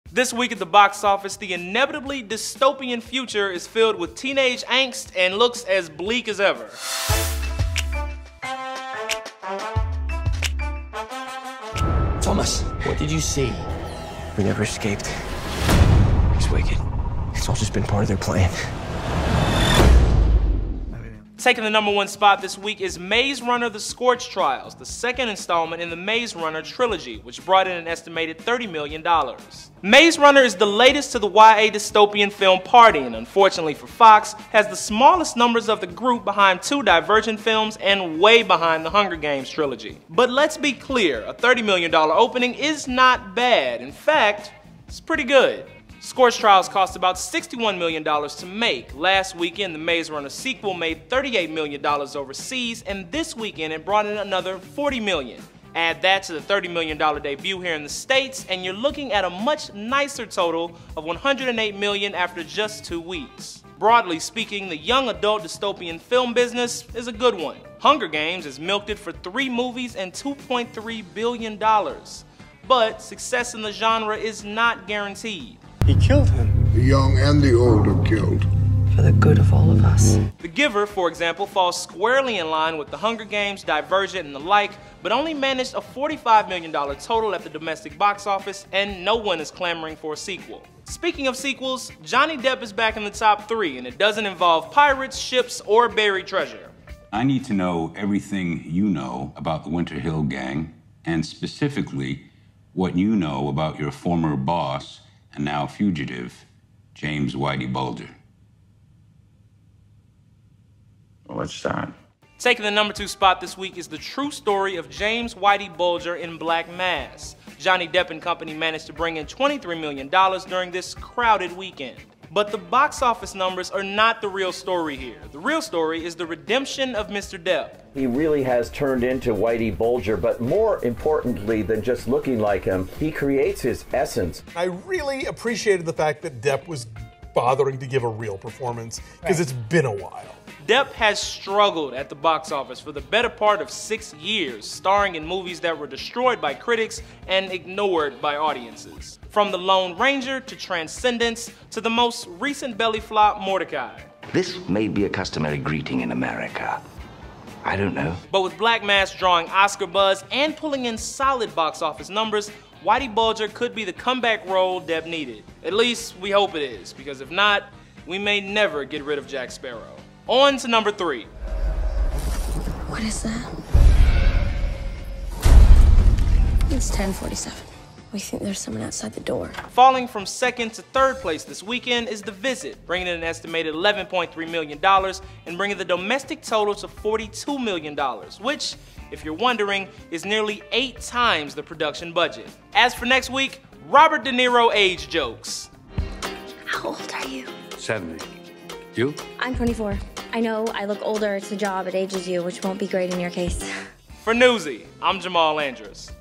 This week at the box office, the inevitably dystopian future is filled with teenage angst and looks as bleak as ever. Thomas, what did you see? We never escaped. He's wicked. It's all just been part of their plan. Taking the #1 spot this week is Maze Runner: The Scorch Trials, the second installment in the Maze Runner trilogy, which brought in an estimated $30 million. Maze Runner is the latest to the YA dystopian film party, and unfortunately for Fox, has the smallest numbers of the group behind two Divergent films and way behind the Hunger Games trilogy. But let's be clear, a $30 million opening is not bad. In fact, it's pretty good. Scorch Trials cost about $61 million to make. Last weekend, the Maze Runner sequel made $38 million overseas, and this weekend it brought in another $40 million. Add that to the $30 million debut here in the States, and you're looking at a much nicer total of $108 million after just 2 weeks. Broadly speaking, the young adult dystopian film business is a good one. Hunger Games has milked it for 3 movies and $2.3 billion. But success in the genre is not guaranteed. He killed him. The young and the old are killed. For the good of all of us. The Giver, for example, falls squarely in line with the Hunger Games, Divergent, and the like, but only managed a $45 million total at the domestic box office, and no one is clamoring for a sequel. Speaking of sequels, Johnny Depp is back in the top 3, and it doesn't involve pirates, ships, or buried treasure. I need to know everything you know about the Winter Hill Gang, and specifically what you know about your former boss and now fugitive, James Whitey Bulger. Let's start. Taking the #2 spot this week is the true story of James Whitey Bulger in Black Mass. Johnny Depp and company managed to bring in $23 million during this crowded weekend. But the box office numbers are not the real story here. The real story is the redemption of Mr. Depp. He really has turned into Whitey Bulger, but more importantly than just looking like him, he creates his essence. I really appreciated the fact that Depp was bothering to give a real performance, because it's been a while. Depp has struggled at the box office for the better part of 6 years, starring in movies that were destroyed by critics and ignored by audiences. From The Lone Ranger to Transcendence to the most recent belly flop, Mordecai. This may be a customary greeting in America. I don't know. But with Black Mass drawing Oscar buzz and pulling in solid box office numbers, Whitey Bulger could be the comeback role Depp needed. At least we hope it is, because if not, we may never get rid of Jack Sparrow. On to #3. What is that? It's 10:47. We think there's someone outside the door. Falling from 2nd to 3rd place this weekend is The Visit, bringing in an estimated $11.3 million and bringing the domestic total to $42 million, which, if you're wondering, is nearly 8 times the production budget. As for next week, Robert De Niro age jokes. How old are you? 70. You? I'm 24. I know I look older, it's the job, it ages you, which won't be great in your case. For Newsy, I'm Jamal Andrus.